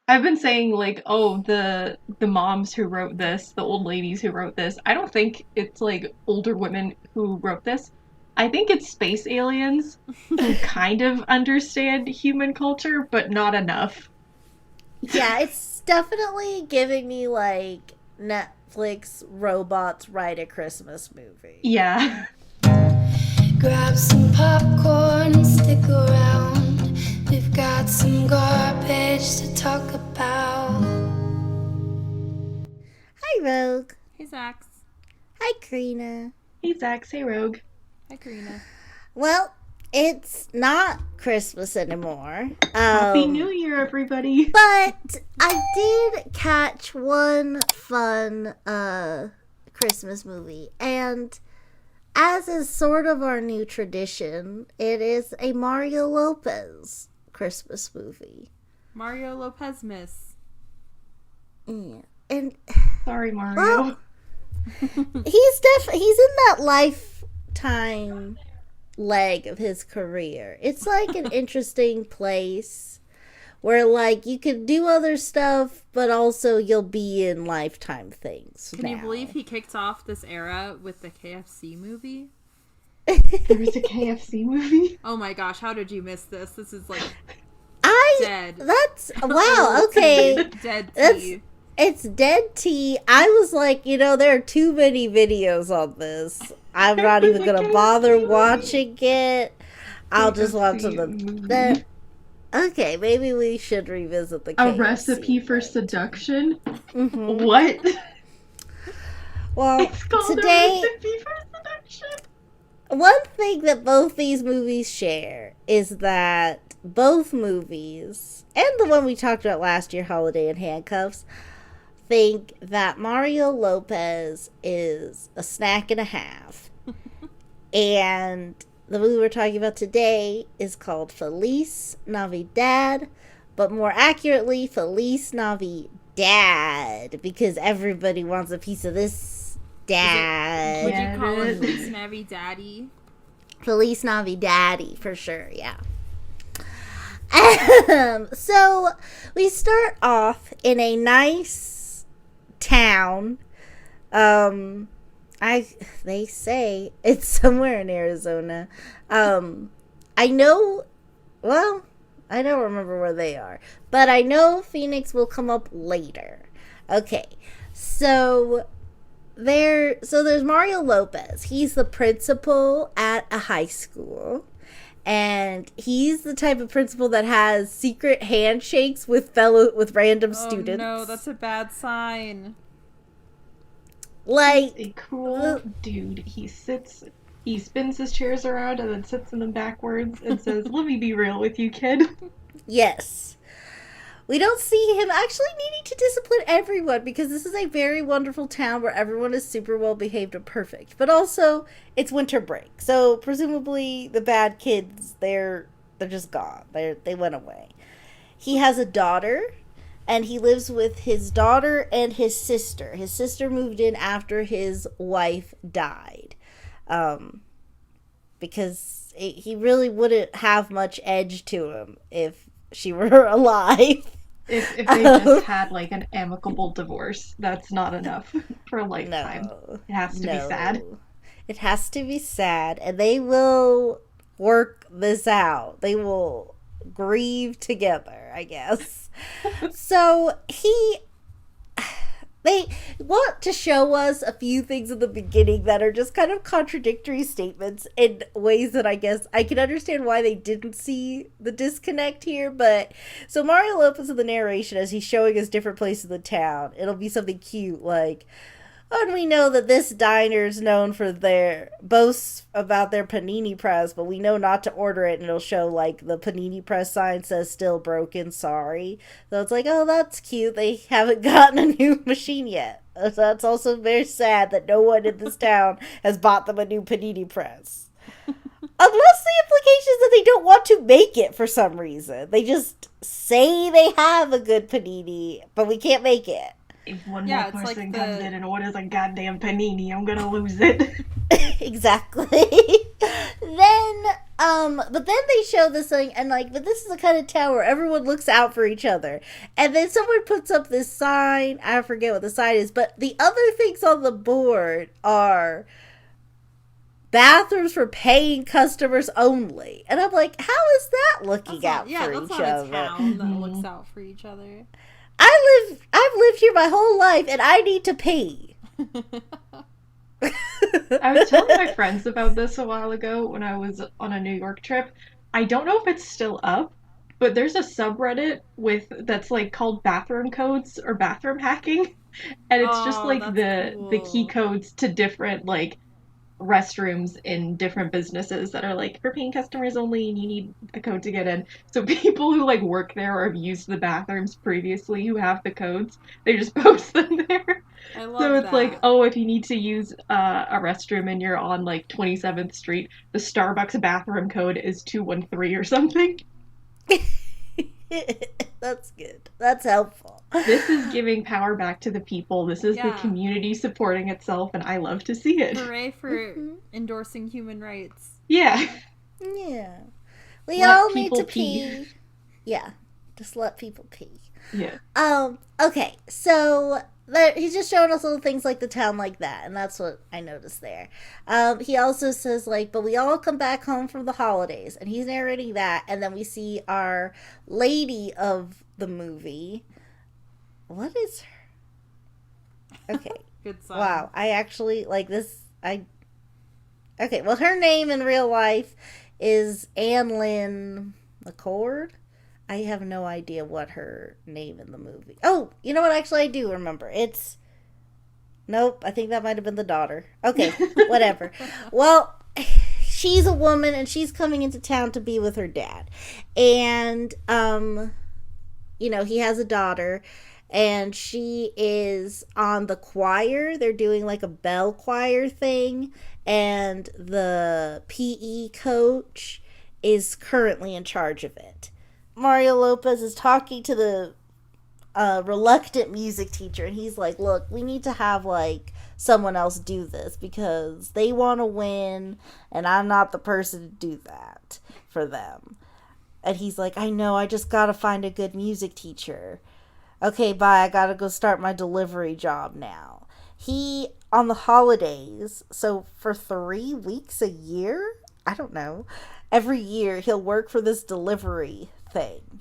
I've been saying like, oh, the moms who wrote this, the old ladies who wrote this. I don't think it's like older women who wrote this. I think it's space aliens who kind of understand human culture, but not enough. Yeah, it's definitely giving me like Netflix robots write a Christmas movie. Yeah. Grab some popcorn and stick around. We've got some garbage to talk about. Hi, Rogue. Hey, Zax. Hi, Karina. Hey Zach, say Rogue. Hi, Karina. Well, it's not Christmas anymore. Happy New Year, everybody. But I did catch one fun Christmas movie, and as is sort of our new tradition, it is a Mario Lopez Christmas movie. Mario Lopez miss. Yeah. And Sorry, Mario. well, he's in that lifetime leg of his career. It's like an interesting place where like you can do other stuff, but also you'll be in lifetime things. Can you believe he kicked off this era with the KFC movie? There was a KFC movie. Oh my gosh, how did you miss this? This is like dead. That's wow. Okay, Dead That's- tea. it's dead tea. I was like, there are too many videos on this. I'm not even gonna bother watching it. I'll just watch them. Okay, maybe we should revisit the A KFC recipe for one. seduction? Mhm. What? Well, It's called today, a recipe for seduction. one thing that both these movies share is that both movies, and the one we talked about last year, Holiday in Handcuffs, think that Mario Lopez is a snack and a half. And the movie we're talking about today is called Feliz, NaviDad, but more accurately, Feliz NaviDad, because everybody wants a piece of this dad. Would Yeah, you call it it is. Feliz Navi Daddy? Feliz Navidaddy, for sure, yeah. So, we start off in a nice town. They say it's somewhere in Arizona. I know, well, I don't remember where they are, but I know Phoenix will come up later. Okay, so there's Mario Lopez. He's the principal at a high school. And he's the type of principal that has secret handshakes with random students. Oh no, that's a bad sign. Like, A cool dude. He spins his chairs around and then sits in them backwards and says, "Let me be real with you, kid." yes. We don't see him actually needing to discipline everyone because this is a very wonderful town where everyone is super well behaved and perfect. But also, it's winter break. So, presumably, the bad kids, they're just gone. They went away. He has a daughter, and he lives with his daughter and his sister. His sister moved in after his wife died. Because he really wouldn't have much edge to him if she were alive. If they just had like an amicable divorce, that's not enough for a lifetime. No. It has to be sad. It has to be sad, and they will work this out. They will grieve together, I guess. So they want to show us a few things in the beginning that are just kind of contradictory statements in ways that I guess I can understand why they didn't see the disconnect here. But so Mario Lopez in the narration, as he's showing us different places in the town, it'll be something cute like, and we know that this diner is known for their boasts about their panini press, but we know not to order it, and it'll show like the panini press sign says still broken, sorry. So it's like, oh, that's cute. They haven't gotten a new machine yet. So that's also very sad that no one in this town has bought them a new panini press. Unless the implication is that they don't want to make it for some reason. They just say they have a good panini, but we can't make it. If one more Yeah, it's like person comes the in and orders a goddamn panini, I'm gonna lose it. Exactly. Then, but then they show this thing, and like, but this is the kind of town where everyone looks out for each other. And then someone puts up this sign. I forget what the sign is, but the other things on the board are bathrooms for paying customers only. And I'm like, how is that looking out for that's each not a other? town that looks out for each other. I've lived here my whole life, and I need to pee. I was telling my friends about this a while ago when I was on a New York trip. I don't know if it's still up, but there's a subreddit with that's like called bathroom codes or bathroom hacking, and it's just Oh, like that's the key cool. codes to different like restrooms in different businesses that are like for paying customers only and you need a code to get in. So people who like work there or have used the bathrooms previously who have the codes, they just post them there. I So love it's like, that. oh, if you need to use a restroom and you're on like 27th Street, the Starbucks bathroom code is 213 or something. That's good. That's helpful. This is giving power back to the people. This is the Yeah. community supporting itself, and I love to see it. Hooray for endorsing human rights. Yeah. Yeah. We Let all need people to pee. pee. Yeah. Just let people pee. Yeah. Okay, so he's just showing us little things like the town like that, and that's what I noticed there. He also says, like, but we all come back home from the holidays, and he's narrating that, and then we see our lady of the movie. What is her? Okay. Good sign. Wow, I actually, like, this, okay, well, her name in real life is Anne Lynn McCord. I have no idea what her name in the movie. Oh, you know what? Actually, I do remember. Nope, I think that might have been the daughter. Okay, whatever. Well, she's a woman and she's coming into town to be with her dad. And, he has a daughter and she is on the choir. They're doing like a bell choir thing. And the PE coach is currently in charge of it. Mario Lopez is talking to the reluctant music teacher, and he's like, look, we need to have like someone else do this because they want to win and I'm not the person to do that for them. And he's like, I know, I just gotta find a good music teacher. Okay, bye, I gotta go start my delivery job now. He, on the holidays, so for 3 weeks a year, I don't know, every year he'll work for this delivery thing.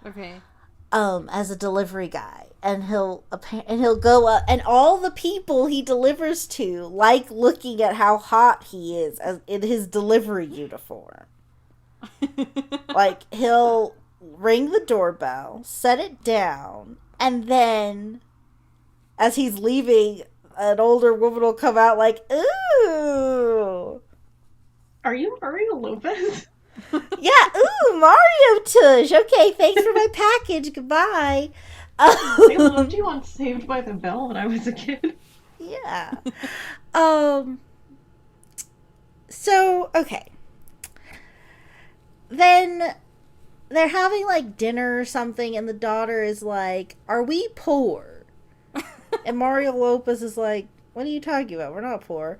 Okay. As a delivery guy, and he'll go up, and all the people he delivers to like looking at how hot he is as in his delivery uniform. Like, he'll ring the doorbell, set it down, and then as he's leaving, an older woman will come out like, ooh. Are you Mario Lopez? Yeah, ooh, Mario Tush. Okay, thanks for my package. Goodbye. I loved you on Saved by the Bell when I was a kid. Yeah. So, okay. Then they're having like dinner or something, and the daughter is like, are we poor? And Mario Lopez is like, what are you talking about? We're not poor.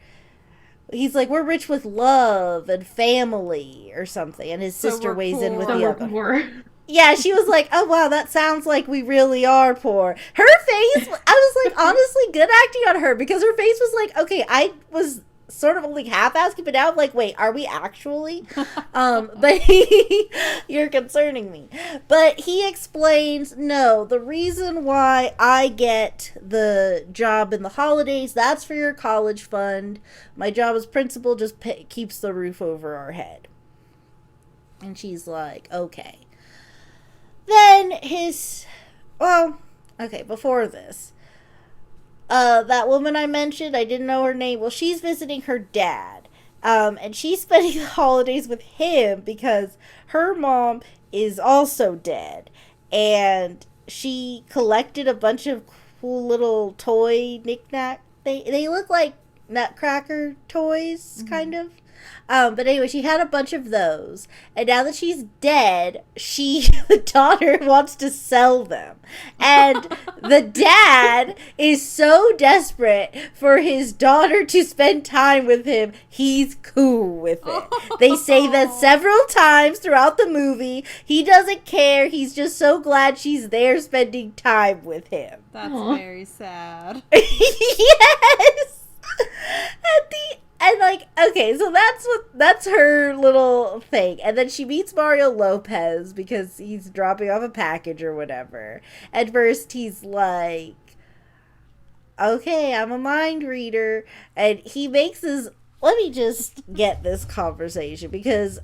He's like, we're rich with love and family or something. And his sister weighs in with poor. the So other. poor. Yeah, she was like, oh, wow, that sounds like we really are poor. Her face, I was like, honestly, good acting on her, because her face was like, okay, I was sort of only half asking, but now I'm like, wait, are we actually? But you're concerning me. But he explains, no, the reason why I get the job in the holidays, that's for your college fund. My job as principal just keeps the roof over our head. And she's like, okay. Then before this, that woman I mentioned, I didn't know her name. Well, she's visiting her dad. And she's spending the holidays with him because her mom is also dead. And she collected a bunch of cool little toy knickknack. They look like Nutcracker toys, kind of. But anyway, she had a bunch of those, and now that she's dead, the daughter wants to sell them, and the dad is so desperate for his daughter to spend time with him, he's cool with it. They say that several times throughout the movie. He doesn't care. He's just so glad she's there spending time with him. That's very sad. Yes. Okay, so that's her little thing. And then she meets Mario Lopez because he's dropping off a package or whatever. At first he's like, okay, I'm a mind reader. And he makes his, let me just get this conversation because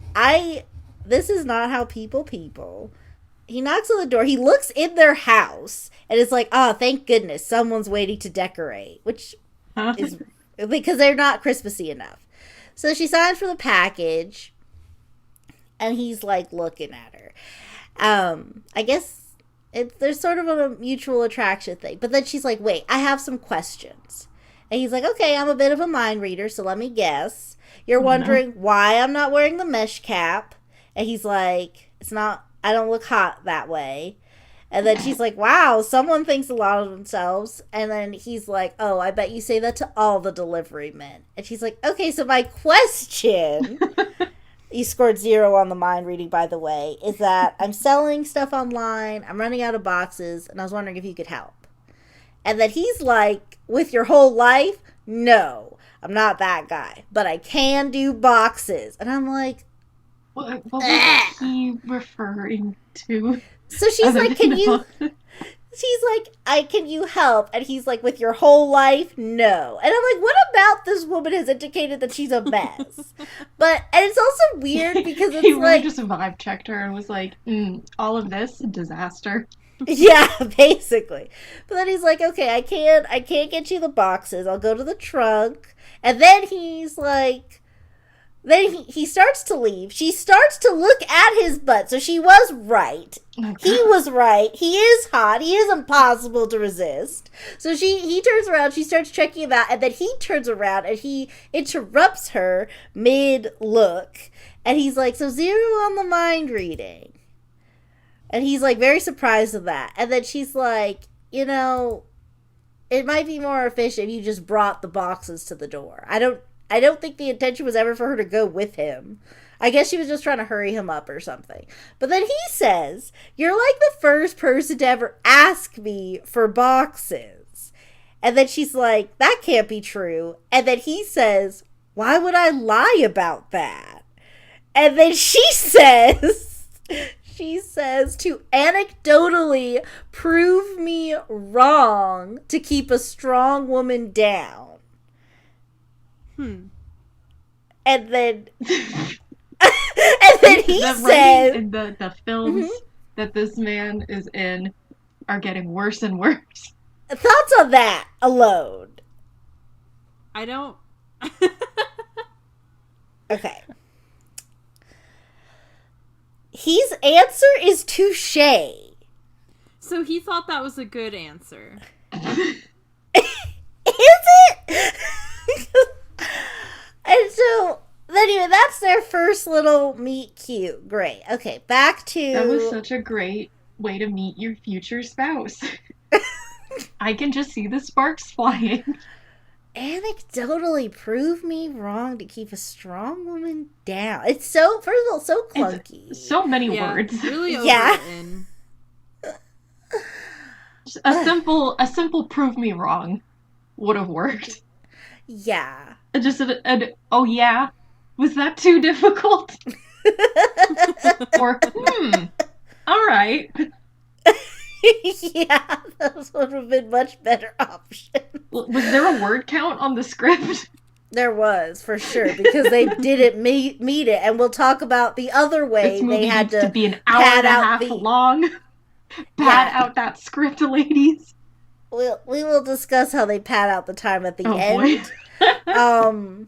this is not how people. He knocks on the door. He looks in their house and it's like, oh, thank goodness someone's waiting to decorate, which is because they're not Christmassy enough. So she signs for the package and he's like looking at her. I guess there's sort of a mutual attraction thing. But then she's like, wait, I have some questions. And he's like, okay, I'm a bit of a mind reader, so let me guess. You're wondering why I'm not wearing the mesh cap. And he's like, I don't look hot that way. And then she's like, wow, someone thinks a lot of themselves. And then he's like, oh, I bet you say that to all the delivery men. And she's like, okay, so my question, you scored 0 on the mind reading, by the way, is that I'm selling stuff online, I'm running out of boxes, and I was wondering if you could help. And then he's like, with your whole life? No, I'm not that guy, but I can do boxes. And I'm like, what was he referring to? So she's like, can you help? And he's like, with your whole life? No. And I'm like, what about this woman has indicated that she's a mess? And it's also weird because it's he really like, just vibe checked her and was like, all of this, disaster. yeah, basically. But then he's like, okay, I can't get you the boxes. I'll go to the trunk. And then he's like, then he starts to leave. She starts to look at his butt. So she was right. He was right. He is hot. He is impossible to resist. So he turns around. She starts checking him out. And then he turns around and he interrupts her mid-look. And he's like, so 0 on the mind reading. And he's like very surprised at that. And then she's like, it might be more efficient if you just brought the boxes to the door. I don't think the intention was ever for her to go with him. I guess she was just trying to hurry him up or something. But then he says, you're like the first person to ever ask me for boxes. And then she's like, that can't be true. And then he says, why would I lie about that? And then she says, to anecdotally prove me wrong to keep a strong woman down. And then he says, in the films that this man is in are getting worse and worse. Thoughts on that alone? I don't. Okay. His answer is touche. So he thought that was a good answer. Is it? And so, anyway, that's their first little meet cute. Great. Okay, back to... That was such a great way to meet your future spouse. I can just see the sparks flying. Anecdotally prove me wrong to keep a strong woman down. It's so, first of all, so clunky. It's so many words. Really overwritten. Just a simple prove me wrong would have worked. Yeah. Just oh yeah? Was that too difficult? Or, alright. Yeah, that would have been much better option. Was there a word count on the script? There was, for sure, because they didn't meet it, and we'll talk about the other way this movie they had needs to be an hour and a half long. Pad out that script, ladies. We will discuss how they pad out the time at the end. Boy.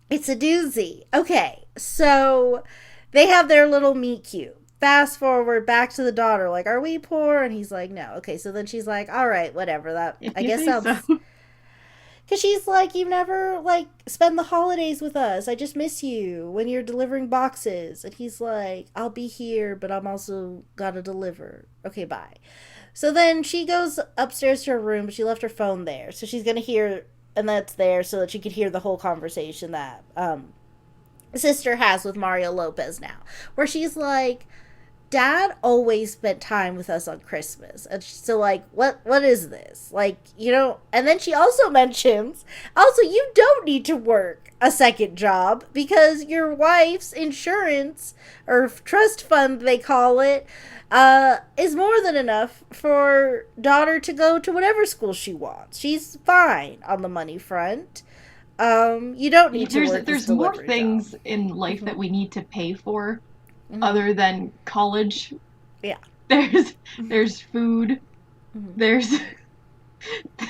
It's a doozy. Okay, so they have their little meet cute. Fast forward back to the daughter, like, are we poor? And he's like, no. Okay, so then she's like, all right, whatever. That I guess sounds. So. Because she's like, you never, like, spend the holidays with us. I just miss you when you're delivering boxes. And he's like, I'll be here, but I'm also gotta deliver. Okay, bye. So then she goes upstairs to her room, but she left her phone there. So she's gonna hear, and that's there so that she could hear the whole conversation that sister has with Mario Lopez now. Where she's like, Dad always spent time with us on Christmas. And so, like, what is this? Like, you know, and then she also mentions, also, you don't need to work a second job because your wife's insurance, or trust fund, they call it, is more than enough for daughter to go to whatever school she wants. She's fine on the money front. You don't need to work this There's more delivery things job. in life that we need to pay for Mhm. other than college. Yeah. There's food. Mhm.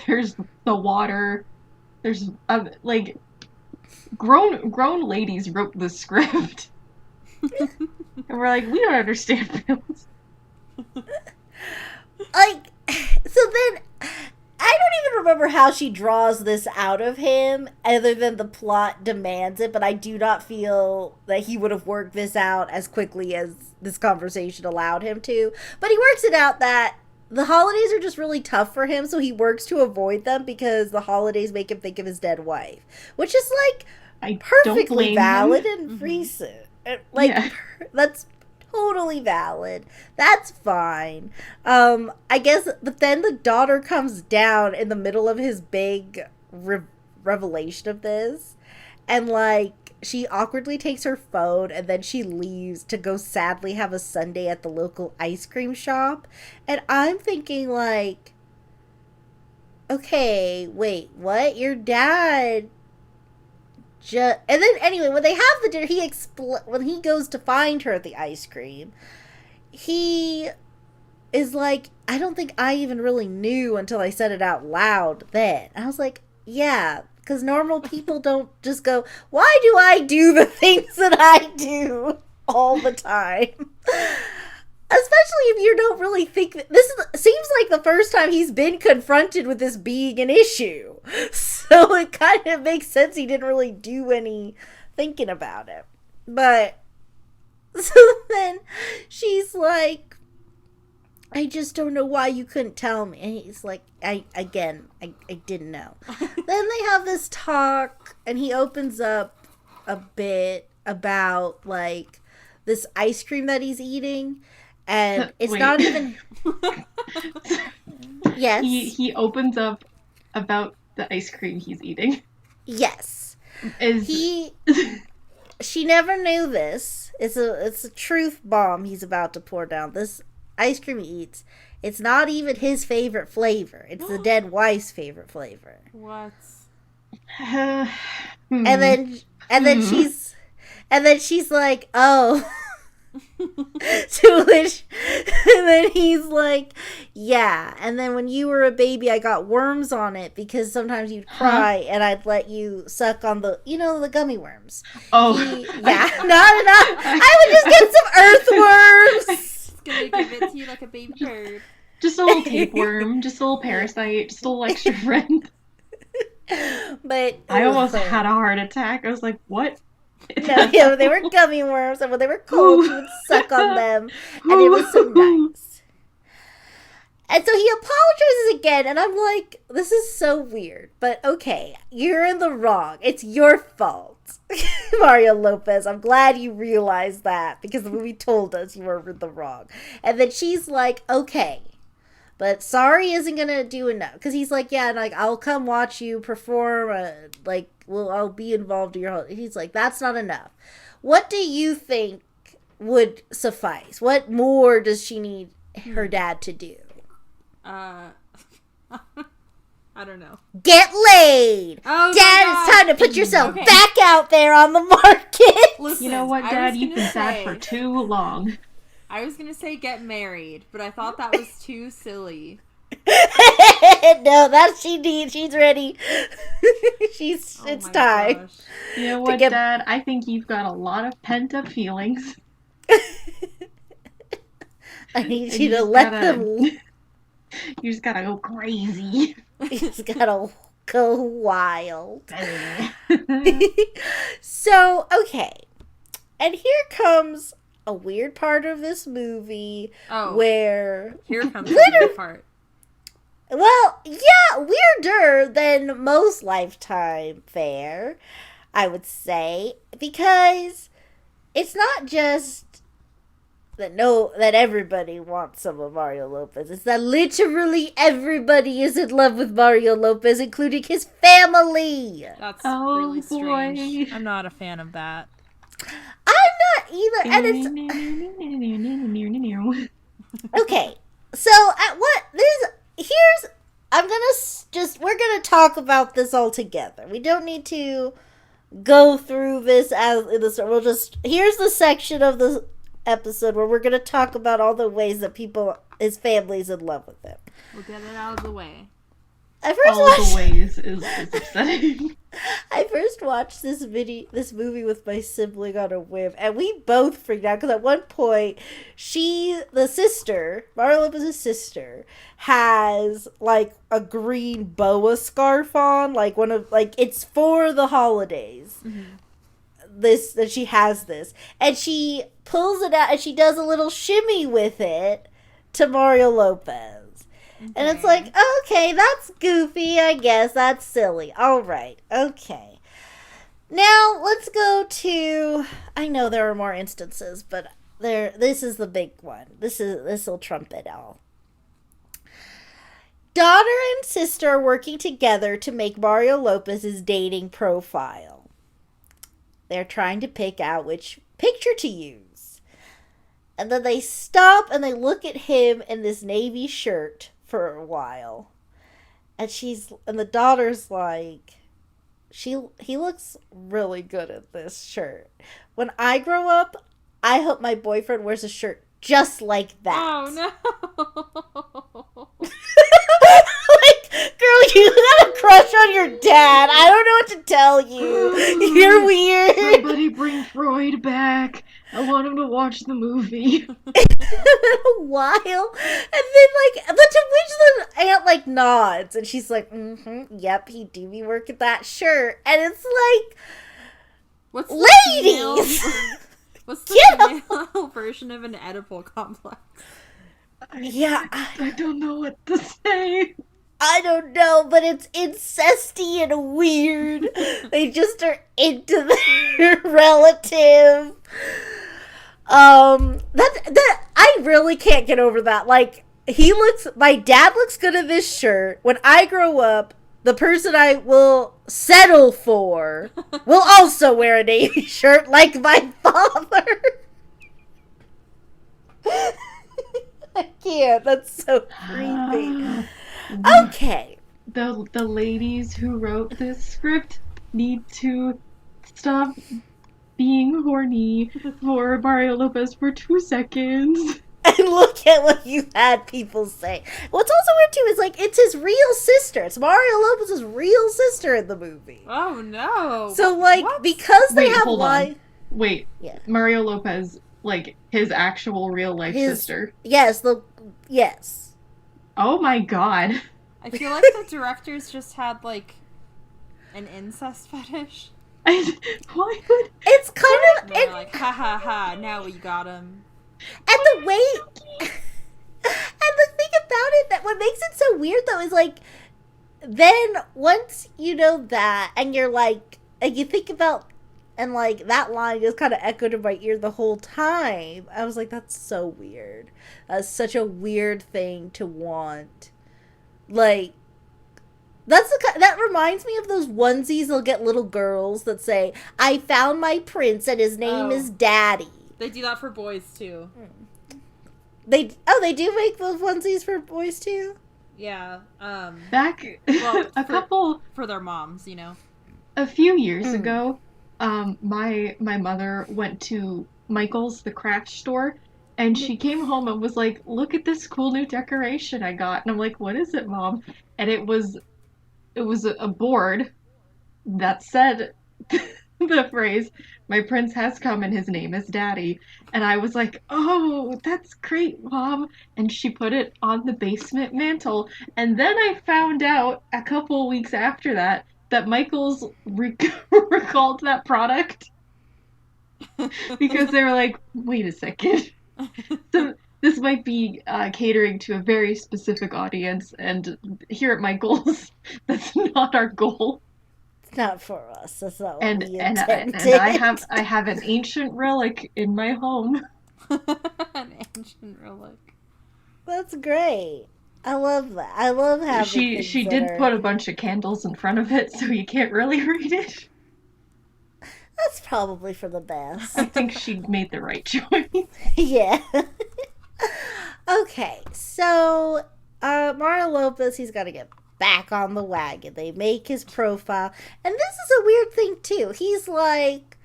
There's the water. There's like grown ladies wrote the script, and we're like, we don't understand films. Like, so then I don't even remember how she draws this out of him other than the plot demands it, but I do not feel that he would have worked this out as quickly as this conversation allowed him to. But he works it out that the holidays are just really tough for him, so he works to avoid them because the holidays make him think of his dead wife, which is like I don't perfectly blame valid him. and recent. Like, Yeah. that's totally valid. That's fine. I guess, but then the daughter comes down in the middle of his big revelation of this, and like, she awkwardly takes her phone and then she leaves to go sadly have a sundae at the local ice cream shop. And I'm thinking, like, okay, wait, what? Your dad and then anyway, when they have the dinner, when he goes to find her at the ice cream, he is like, I don't think I even really knew until I said it out loud then. I was like, yeah, because normal people don't just go, why do I do the things that I do all the time? Especially if you don't really think that seems like the first time he's been confronted with this being an issue. So it kind of makes sense he didn't really do any thinking about it. But so then she's like, I just don't know why you couldn't tell me. And he's like, I didn't know. Then they have this talk and he opens up a bit about like this ice cream that he's eating. And it's Wait. not even. Yes. He opens up about the ice cream he's eating. Yes. Is She never knew this. It's a truth bomb he's about to pour down. This ice cream he eats, it's not even his favorite flavor. It's the dead wife's favorite flavor. What? And then she's like, oh. To which, and then he's like, yeah, and then when you were a baby I got worms on it because sometimes you'd cry and I'd let you suck on the gummy worms. Oh. Yeah. No, I would just get some earthworms. It's gonna give it to you like a baby bird. Just a little tapeworm, just a little parasite, just a little extra friend. But I almost had a heart attack. I was like, what? No, yeah, they were gummy worms, and when they were cold, you would suck on them, and it was so nice. And so he apologizes again, and I'm like, this is so weird, but okay, you're in the wrong. It's your fault, Mario Lopez. I'm glad you realized that, because the movie told us you were in the wrong. And then she's like, okay, but sorry isn't gonna do enough, because he's like, yeah, like, I'll come watch you perform, I'll be involved in your whole. He's like, that's not enough. What do you think would suffice? What more does she need her dad to do? I don't know. Get laid! Oh, Dad, it's time to put yourself Okay. back out there on the market! Listen, You know what, I Dad? was You've gonna been sad say- for too long. I was gonna say get married, but I thought that was too silly. No, that's she needs. She's ready. It's Oh my time. gosh. You know what, get- Dad? I think you've got a lot of pent-up feelings. I need And you to just let gotta- them. You just gotta go crazy. You just gotta Go wild. Hey. So, okay. And here comes a weird part of this movie Oh, where, here comes the weird part. well, yeah, weirder than most Lifetime fare, I would say, because it's not just that everybody wants some of Mario Lopez. It's that literally everybody is in love with Mario Lopez, including his family. That's Oh, really strange. boy. I'm not a fan of that. I'm not either, and it's okay. So at what this here's I'm gonna we're gonna talk about this all together. We don't need to go through this as in this. We'll just here's the section of the episode where we're gonna talk about all the ways that his family's in love with him. We'll get it out of the way. I first All watched the ways is upsetting. I first watched this movie with my sibling on a whim, and we both freaked out because at one point, the sister, Mario Lopez's sister, has like a green boa scarf on, like it's for the holidays. Mm-hmm. She has this, and she pulls it out and she does a little shimmy with it to Mario Lopez. Okay. And it's like, okay, that's goofy, I guess. That's silly. All right. Okay. Now, let's go to... I know there are more instances, but this is the big one. This will trump it all. Daughter and sister are working together to make Mario Lopez's dating profile. They're trying to pick out which picture to use. And then they stop and they look at him in this navy shirt for a while, and the daughter's like, he looks really good at this shirt. When I grow up, I hope my boyfriend wears a shirt just like that. Oh no. Like, girl, you got a crush on your dad. I don't know what to tell you. You're weird. Somebody bring Freud back. I want him to watch the movie. A while, and then but to which the aunt like nods, and she's like, yep, he do be working that shirt, and it's like, what's ladies, what's the female version of an Oedipal complex? Yeah, I don't know what to say. I don't know, but it's incesty and weird. They just are into their relative. That I really can't get over that. Like, my dad looks good in this shirt. When I grow up, the person I will settle for will also wear a navy shirt like my father. I can't. That's so creepy. Okay. The ladies who wrote this script need to stop being horny for Mario Lopez for 2 seconds. And look at what you had people say. What's also weird too is like it's his real sister. It's Mario Lopez's real sister in the movie. Oh no. So like because they have live. Wait. Yeah. Mario Lopez, like his actual real life sister. Yes. Yes. Oh my god. I feel like the directors just had like an incest fetish. Why would it's kind of they're like ha ha ha, now we got him. And the way and the thing about it that what makes it so weird though is like then once you know that and you're like and you think about and like that line just kind of echoed in my ear the whole time. I was like, that's so weird. That's such a weird thing to want. Like that reminds me of those onesies they'll get little girls that say, I found my prince and his name is Daddy. They do that for boys too. They do make those onesies for boys too? Yeah. Back couple for their moms, you know. A few years ago, my mother went to Michael's, the craft store, and she came home and was like, look at this cool new decoration I got. And I'm like, what is it, Mom? And it was a board that said the phrase, "My prince has come and his name is Daddy." And I was like, "Oh, that's great, Mom." And she put it on the basement mantle. And then I found out a couple weeks after that Michaels recalled that product because they were like, "Wait a second." So this might be catering to a very specific audience, and here at Michaels, that's not our goal. It's not for us. That's not what And we and intended. and I have an ancient relic in my home. An ancient relic. That's great. I love that. I love having She things that did are. put a bunch of candles in front of it, so you can't really read it. That's probably for the I best. think she made the right choice. Yeah. Okay, so Mario Lopez, he's got to get back on the wagon. They make his profile, and this is a weird thing too. He's like,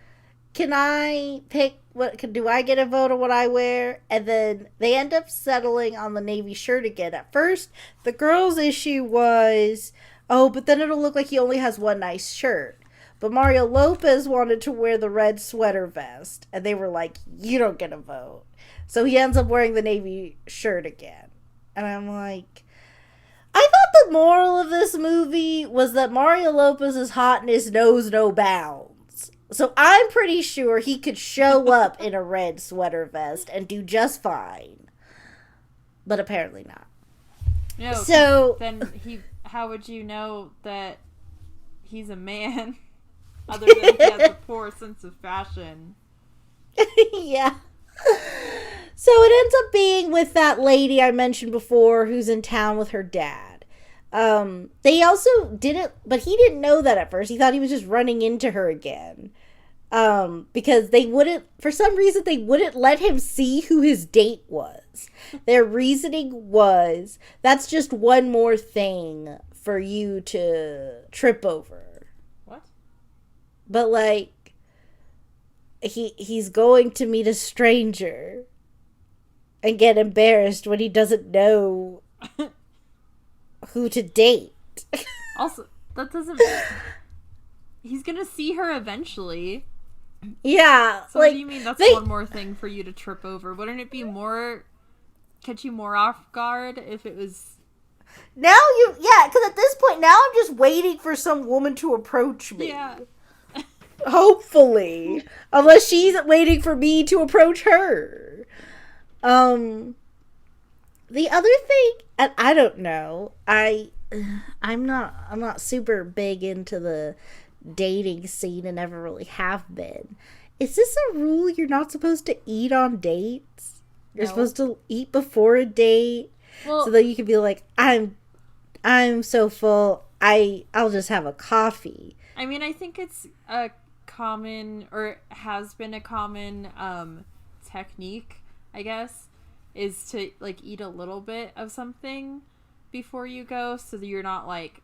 "Can I pick what? Do I get a vote on what I wear?" And then they end up settling on the navy shirt again. At first, the girls' issue was, "Oh, but then it'll look like he only has one nice shirt." But Mario Lopez wanted to wear the red sweater vest, and they were like, "You don't get a vote." So he ends up wearing the navy shirt again. And I'm like, I thought the moral of this movie was that Mario Lopez's hotness knows no bounds. So I'm pretty sure he could show up in a red sweater vest and do just fine. But apparently not. No, So then how would you know that he's a man? Other than he has a poor sense of fashion. yeah. So it ends up being with that lady I mentioned before who's in town with her dad. They also didn't, but he didn't know that at first. He thought he was just running into her again. Because they wouldn't, for some reason, they wouldn't let him see who his date was. Their reasoning was, that's just one more thing for you to trip over. What? But like, he's going to meet a stranger and get embarrassed when he doesn't know who to date. Also, that doesn't... He's gonna see her eventually. Yeah. So like, what do you mean that's they, one more thing for you to trip over? Wouldn't it be more... catch you more off guard if it was... Now because at this point, now I'm just waiting for some woman to approach me. Yeah. Hopefully. Unless she's waiting for me to approach her. The other thing, and I don't know, I'm not super big into the dating scene and never really have been. Is this a rule you're not supposed to eat on dates? You're supposed to eat before a date, so that you can be like, I'm so full, I'll just have a coffee. I mean, I think it's a common, or has been a common technique, I guess, is to like eat a little bit of something before you go, so that you're not like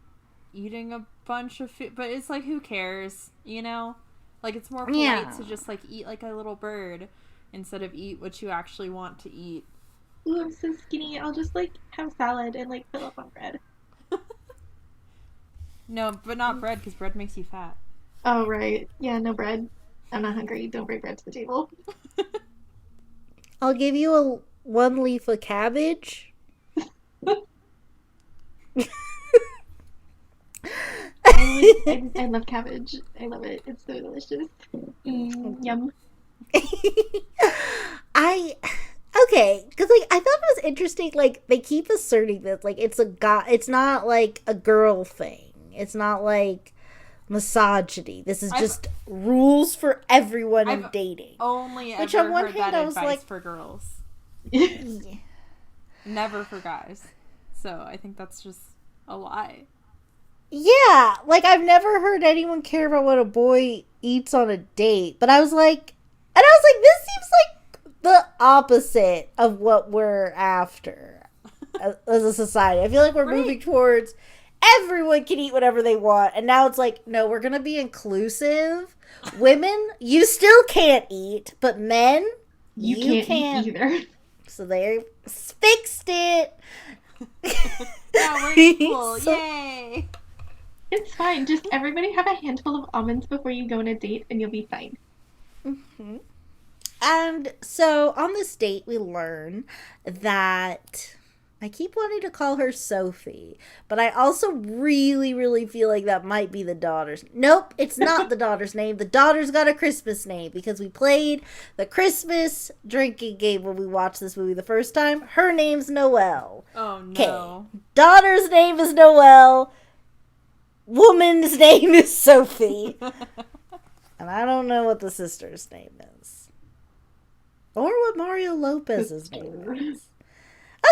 eating a bunch of food. But it's like, who cares, you know? Like, it's more polite to just like eat like a little bird instead of eat what you actually want to eat. Ooh, I'm so skinny. I'll just like have salad and like fill up on bread. No, but not bread, because bread makes you fat. Oh, right. Yeah, no bread. I'm not hungry. Don't bring bread to the table. I'll give you one leaf of cabbage. I love cabbage. I love it. It's so delicious. Yum. Okay, because like I thought it was interesting. Like they keep asserting this, like it's a guy. It's not like a girl thing. It's not like misogyny. This is just rules for everyone in dating. Only Which ever on one heard hand, that I was advice like, for girls. yeah. Never for guys. So I think that's just a lie. Yeah, like I've never heard anyone care about what a boy eats on a date. But I was like, this seems like the opposite of what we're after as a society. I feel like we're moving towards everyone can eat whatever they want. And now it's like, no, we're going to be inclusive. Women, you still can't eat. But men, you can't eat either. So they fixed it. Yeah, we're equal. So- Yay. It's fine. Just everybody have a handful of almonds before you go on a date and you'll be fine. And so on this date, we learn that I keep wanting to call her Sophie, but I also really, really feel like that might be the daughter's. Nope, it's not the daughter's name. The daughter's got a Christmas name because we played the Christmas drinking game when we watched this movie the first time. Her name's Noelle. Oh no. Daughter's name is Noelle. Woman's name is Sophie. And I don't know what the sister's name is. Or what Mario Lopez's name is.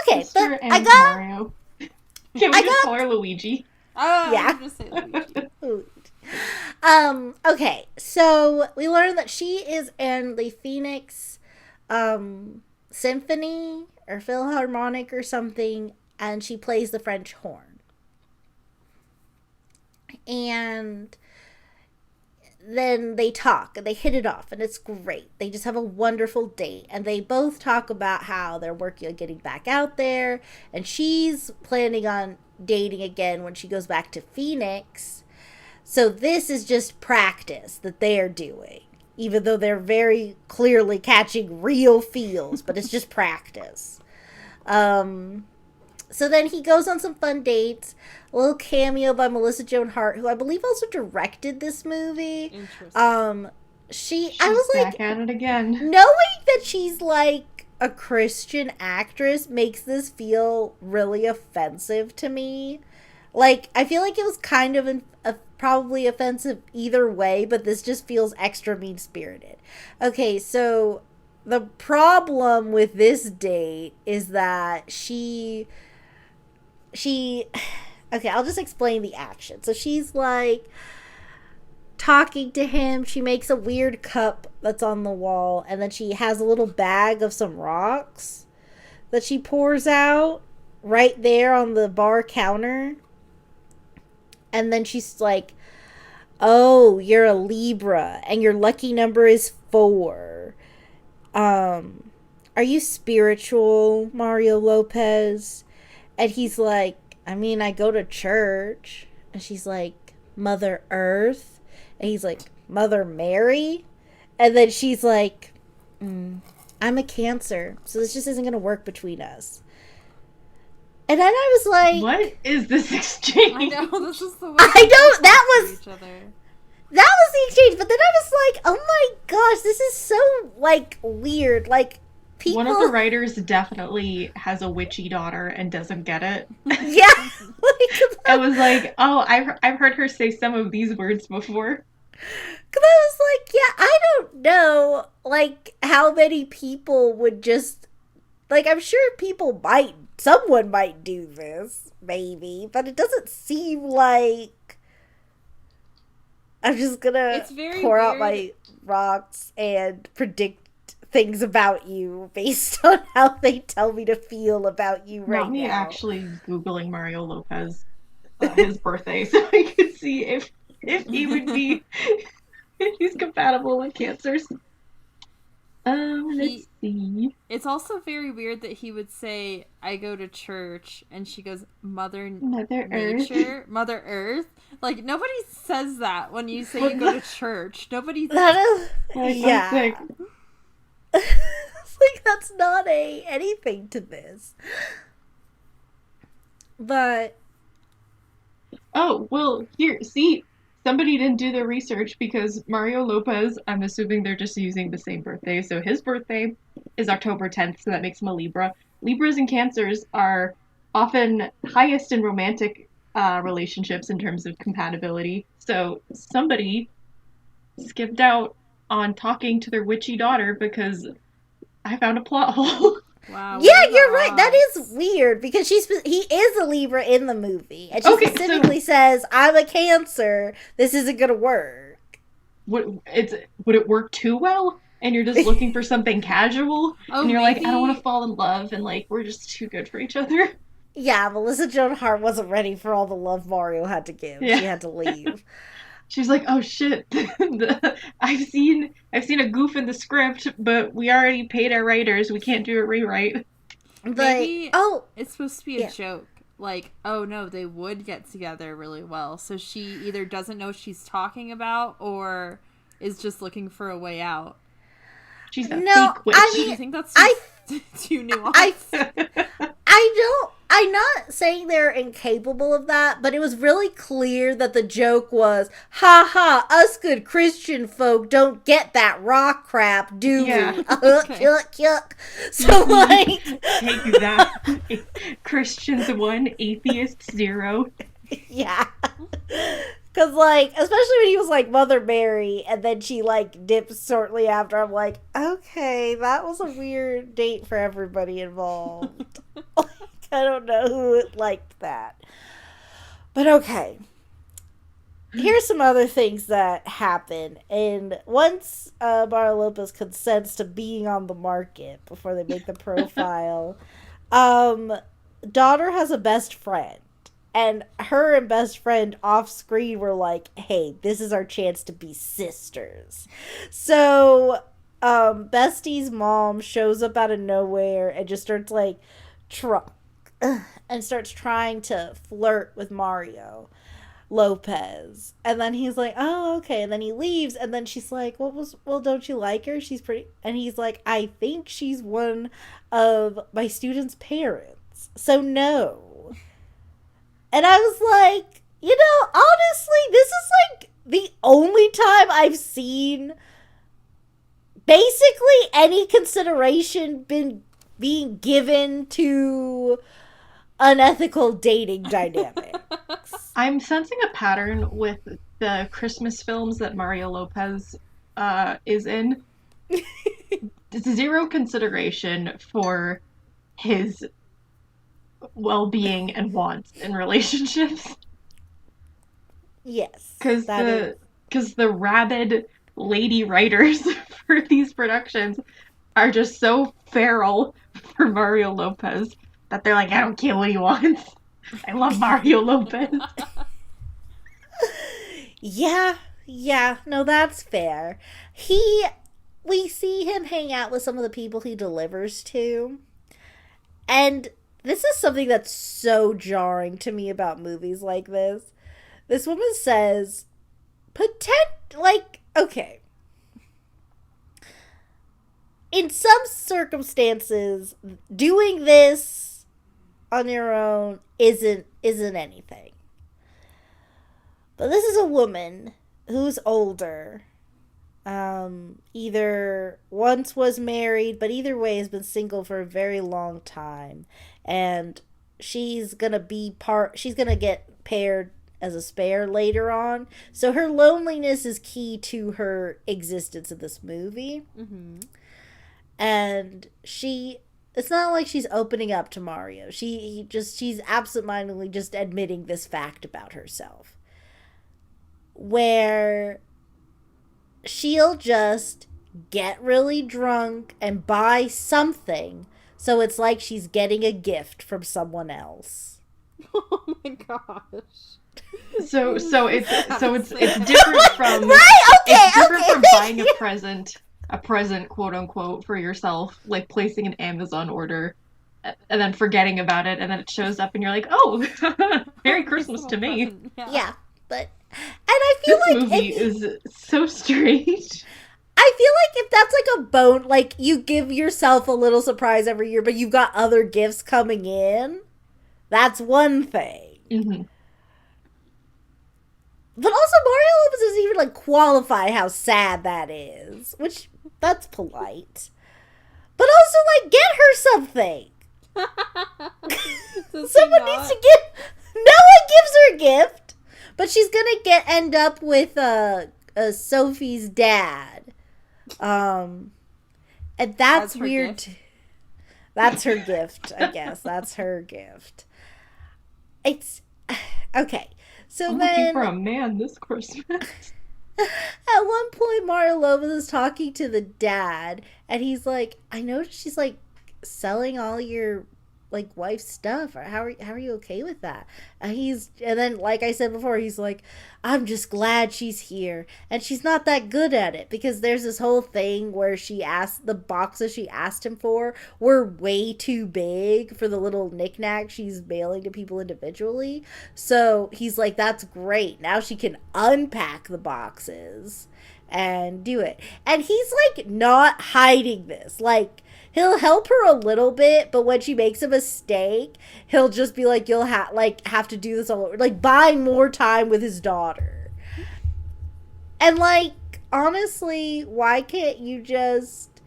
Okay, Sister but and I got... Mario. Can we just call her Luigi? Oh, Yeah. I'm just saying Luigi. Okay, so we learned that she is in the Phoenix Symphony or Philharmonic or something, and she plays the French horn. And then they talk and they hit it off and it's great. They just have a wonderful date and they both talk about how they're working on getting back out there, and she's planning on dating again when she goes back to Phoenix. So this is just practice that they're doing, even though they're very clearly catching real feels, but it's just practice. So then he goes on some fun dates. A little cameo by Melissa Joan Hart, who I believe also directed this movie. Interesting. She's I was like, back at it again. knowing that she's like a Christian actress makes this feel really offensive to me. Like, I feel like it was kind of probably offensive either way, but this just feels extra mean-spirited. Okay, so the problem with this date is that she okay, I'll just explain the action. So she's like talking to him. She makes a weird cup that's on the wall, and then she has a little bag of some rocks that she pours out right there on the bar counter. And then she's like, "Oh, you're a Libra and your lucky number is 4. Are you spiritual, Mario Lopez?" And he's like, "I mean, I go to church." And she's like, "Mother Earth?" And he's like, "Mother Mary?" And then she's like, "I'm a Cancer, so this just isn't going to work between us." And then I was like, What is this exchange? I know, this is the way I don't, that to was, each other. that was the exchange. But then I was like, oh my gosh, this is so, like, weird. Like, people. One of the writers definitely has a witchy daughter and doesn't get it. Yeah. Like, I was like, oh, I've heard her say some of these words before. because I was like, yeah, I don't know, like, how many people would just, like, I'm sure someone might do this, maybe, but it doesn't seem like I'm just gonna pour out my rocks and predict things about you based on how they tell me to feel about you right now. Not me actually Googling Mario Lopez, his birthday, so I could see if he would be, if he's compatible with cancers. Let's see. It's also very weird that he would say, "I go to church," and she goes, Mother Earth. Nature, Mother Earth. Like, nobody says that when you say you go to church. Nobody. That is, Like, yeah. I'm sick. It's like, that's not anything to this. But Oh, well, here, see, somebody didn't do their research because Mario Lopez, I'm assuming they're just using the same birthday. So his birthday is October 10th, so that makes him a Libra. Libras and Cancers are often highest in romantic relationships in terms of compatibility. So somebody skipped out on talking to their witchy daughter because I found a plot hole. Wow. yeah, you're right. That is weird because he is a Libra in the movie, and she Okay, specifically says, "I'm a Cancer. This isn't gonna work." Would it work too well? And you're just looking for something casual, Oh, and you're like, I don't want maybe- to fall in love, and like we're just too good for each other. Yeah, Melissa Joan Hart wasn't ready for all the love Mario had to give. Yeah. She had to leave. She's like, oh shit, I've seen a goof in the script, but we already paid our writers. We can't do a rewrite. But Maybe oh, it's supposed to be a Yeah. joke. like, oh no, they would get together really well. So she either doesn't know what she's talking about or is just looking for a way out. She's a No, fake witch. I Do mean, you think that's I too nuanced? I'm not saying they're incapable of that, but it was really clear that the joke was, ha ha, us good Christian folk don't get that rock crap, do we? Yeah. Okay. Yuck, yuck. So, like, Take that. Christians 1, atheists 0. yeah. Because, like, especially when he was like Mother Mary, and then she, like, dips shortly after, I'm like, okay, that was a weird date for everybody involved. I don't know who liked that. But okay. Here's some other things that happen. And once Mario Lopez consents to being on the market before they make the profile, daughter has a best friend. And her and best friend off screen were like, hey, this is our chance to be sisters. So Bestie's mom shows up out of nowhere and just starts like and starts trying to flirt with Mario Lopez. And then he's like, oh, okay. And then he leaves. And then she's like, well, don't you like her? She's pretty. And he's like, I think she's one of my students' parents. So no. And I was like, honestly, this is like the only time I've seen basically any consideration being given to unethical dating dynamics. I'm sensing a pattern with the Christmas films that Mario Lopez is in. Zero consideration for his well-being and wants in relationships. Yes. Because the rabid lady writers for these productions are just so feral for Mario Lopez that they're like, I don't care what he wants. I love Mario Lopez. Yeah, no, that's fair. We see him hang out with some of the people he delivers to. And this is something that's so jarring to me about movies like this. This woman says, okay. In some circumstances, doing this on your own isn't anything. But this is a woman who's older. Either once was married, but either way has been single for a very long time. And she's gonna get paired as a spare later on. So her loneliness is key to her existence in this movie. Mm-hmm. And it's not like she's opening up to Mario. She's absentmindedly just admitting this fact about herself. Where she'll just get really drunk and buy something, so it's like she's getting a gift from someone else. Oh my gosh. So it's different from Right? Okay. it's different Okay. from buying a present, quote unquote, for yourself, like placing an Amazon order and then forgetting about it, and then it shows up and you're like, oh, Merry Christmas to me. Yeah, but I feel This like movie is so strange. I feel like if that's like a bone, like you give yourself a little surprise every year, but you've got other gifts coming in, that's one thing. Mm-hmm. But also, Mario Lopez doesn't even like qualify how sad that is, which that's polite. But also, like, get her something. Someone needs to give. No one gives her a gift, but she's gonna end up with Sophie's dad. And that's weird. That's her gift, I guess. That's her gift. It's okay. So I'm then, looking for a man this Christmas. at one point, Mario Lopez is talking to the dad, and he's like, "I noticed she's like selling all your like wife's stuff? Or how are you okay with that? And then like I said before, he's like, I'm just glad she's here, and she's not that good at it because there's this whole thing where she asked the boxes she asked him for were way too big for the little knickknacks she's mailing to people individually. So he's like, that's great. Now she can unpack the boxes and do it. And he's like not hiding this. Like he'll help her a little bit, but when she makes a mistake, he'll just be like, you'll have to do this all over, like buying more time with his daughter. And like honestly, why can't you just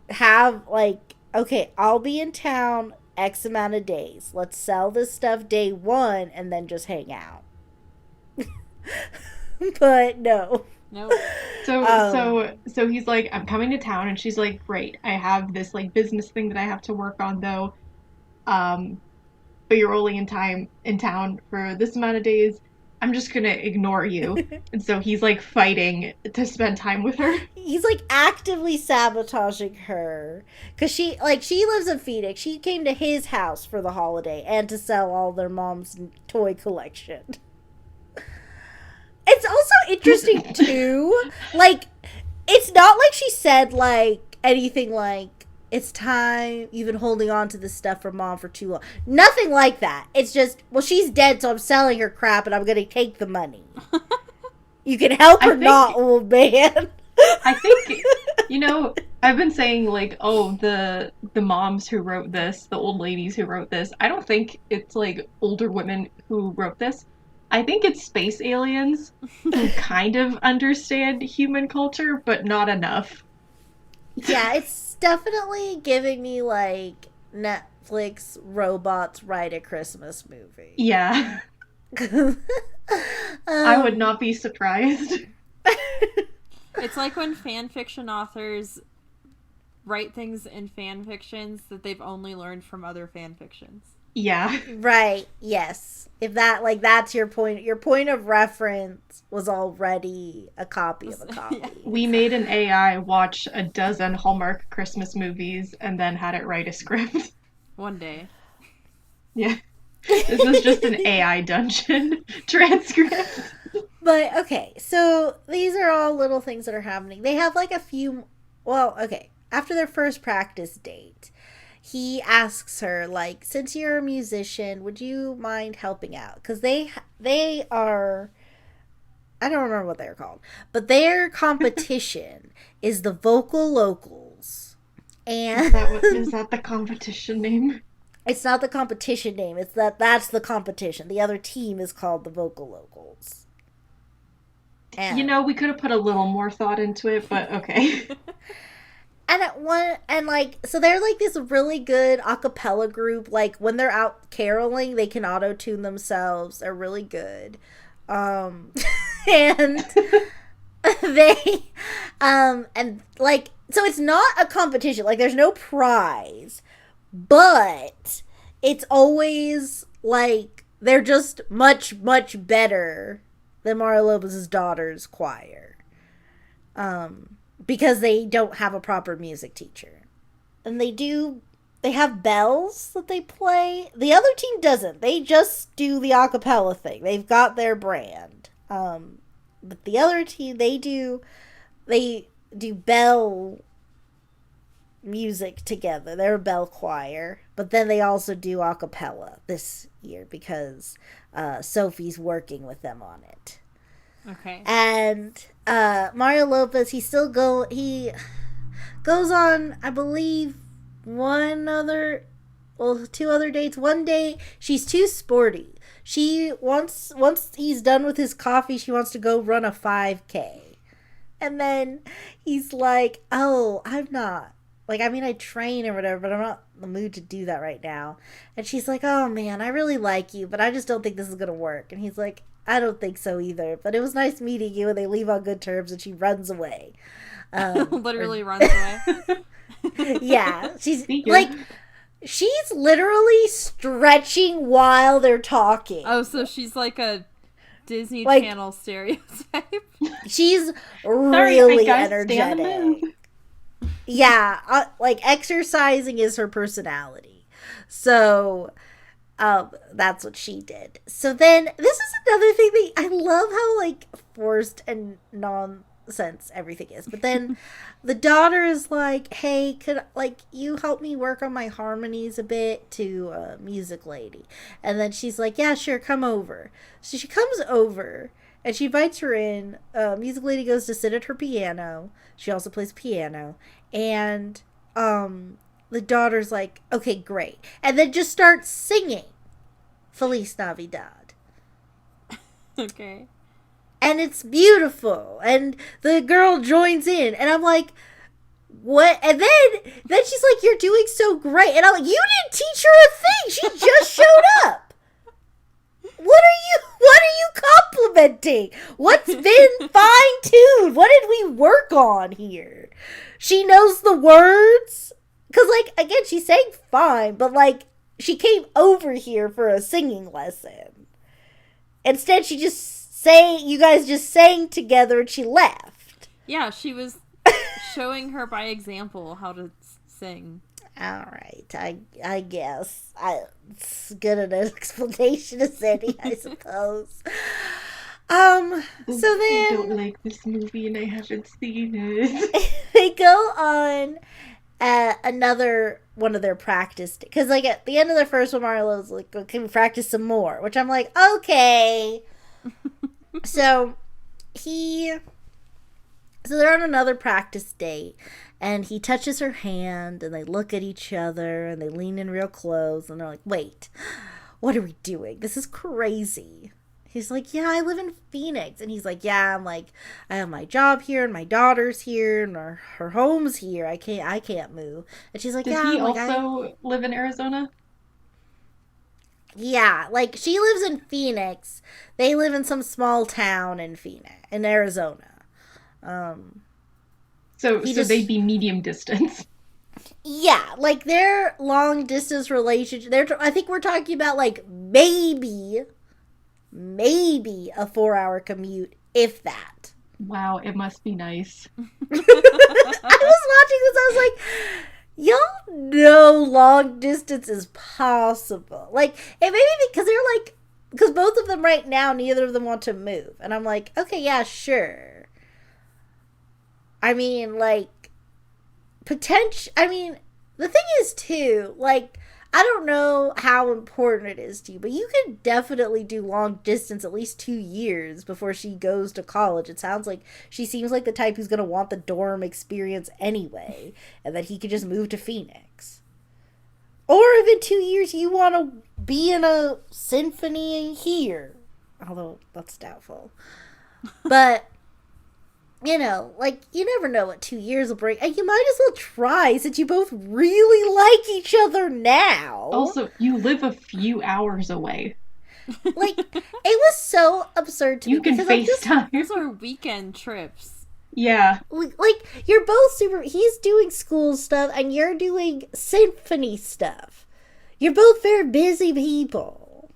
have like, okay, I'll be in town X amount of days. Let's sell this stuff day one and then just hang out. But no. No. So he's like, I'm coming to town, and she's like, great. I have this like business thing that I have to work on though. But you're only in town for this amount of days. I'm just gonna ignore you. And so he's like fighting to spend time with her. He's like actively sabotaging her because she lives in Phoenix. She came to his house for the holiday and to sell all their mom's toy collection. It's also interesting too, like it's not like she said like anything like, it's time, you've been holding on to this stuff for mom for too long. Nothing like that. It's just, well, she's dead, so I'm selling her crap and I'm gonna take the money. You can help her not, old man. I think, I've been saying like, oh, the moms who wrote this, the old ladies who wrote this, I don't think it's like older women who wrote this. I think it's space aliens who kind of understand human culture, but not enough. Yeah, it's definitely giving me like Netflix robots write a Christmas movie. Yeah. I would not be surprised. It's like when fan fiction authors write things in fan fictions that they've only learned from other fan fictions. Yeah. Right, yes. If that, like, that's your point of reference was already a copy of a copy. Yeah. We made an AI watch a dozen Hallmark Christmas movies and then had it write a script. One day. Yeah. This was just an AI dungeon transcript. But, okay, so these are all little things that are happening. They have, like, after their first practice date, he asks her, like, since you're a musician, would you mind helping out? Because they are, I don't remember what they're called, but their competition is the vocal locals. And is that the competition name? It's not the competition name. It's that's the competition. The other team is called the vocal locals. And, we could have put a little more thought into it, but okay. So they're like this really good a cappella group. Like when they're out caroling, they can auto tune themselves. They're really good. And they, and like, so it's not a competition. Like there's no prize, but it's always like they're just much, much better than Mario Lopez's daughter's choir. Because they don't have a proper music teacher. And they have bells that they play. The other team doesn't. They just do the a cappella thing. They've got their brand. But the other team, they do bell music together. They're a bell choir. But then they also do a cappella this year because Sophie's working with them on it. Okay. And Mario Lopez, he goes on, I believe, two other dates. One day, she's too sporty. Once he's done with his coffee, she wants to go run a 5K. And then he's like, oh, I'm not. Like, I mean, I train or whatever, but I'm not in the mood to do that right now. And she's like, oh, man, I really like you, but I just don't think this is going to work. And he's like, I don't think so either, but it was nice meeting you, and they leave on good terms, and she runs away. Literally runs away. Yeah, she's literally stretching while they're talking. Oh, so she's like a Disney Channel stereotype. She's really energetic. Yeah, like exercising is her personality. So that's what she did. So then this is another thing that I love how like forced and nonsense everything is. But then the daughter is like, "Hey, could like you help me work on my harmonies a bit to music lady?" And then she's like, "Yeah, sure, come over." So she comes over and she invites her in. Music lady goes to sit at her piano. She also plays piano, and the daughter's like, "Okay, great," and then just starts singing Feliz NaviDad. Okay. And it's beautiful. And the girl joins in. And I'm like, what? And then she's like, "You're doing so great." And I'm like, you didn't teach her a thing. She just showed up. What are you complimenting? What's been fine-tuned? What did we work on here? She knows the words. Because, like, again, she sang fine. But, like, she came over here for a singing lesson. Instead, she just sang, you guys just sang together and she left. Yeah, she was showing her by example how to sing. Alright, I guess. It's good an explanation as any, I suppose. So I then don't like this movie and I haven't seen it. they go on another one of their practice, because like at the end of the first one, Marlo's like, "Can we practice some more?" Which I'm like, okay. So they're on another practice date, and he touches her hand, and they look at each other, and they lean in real close, and they're like, "Wait, what are we doing? This is crazy." He's like, "Yeah, I live in Phoenix." And he's like, "Yeah, I'm like, I have my job here, and my daughter's here, and her home's here. I can't move." And she's like, Does "Yeah." he I'm also live in Arizona? yeah, like she lives in Phoenix. They live in some small town in Arizona. So they'd be medium distance. Yeah, like their long distance relationship. I think we're talking about like maybe a 4-hour commute, if that. Wow, it must be nice. I was watching this, I was like, y'all know long distance is possible. Like, it maybe because both of them right now, neither of them want to move. And I'm like, okay, yeah, sure. I mean, like, the thing is, too, like, I don't know how important it is to you, but you can definitely do long distance at least 2 years before she goes to college. It sounds like she seems like the type who's going to want the dorm experience anyway, and that he could just move to Phoenix. Or if in 2 years you want to be in a symphony here. Although, that's doubtful. But, you know, like, you never know what 2 years will bring. And you might as well try, since you both really like each other now. Also, you live a few hours away. Like, it was so absurd to me. You can because FaceTime. Those are weekend trips. Yeah. Like, you're both he's doing school stuff, and you're doing symphony stuff. You're both very busy people.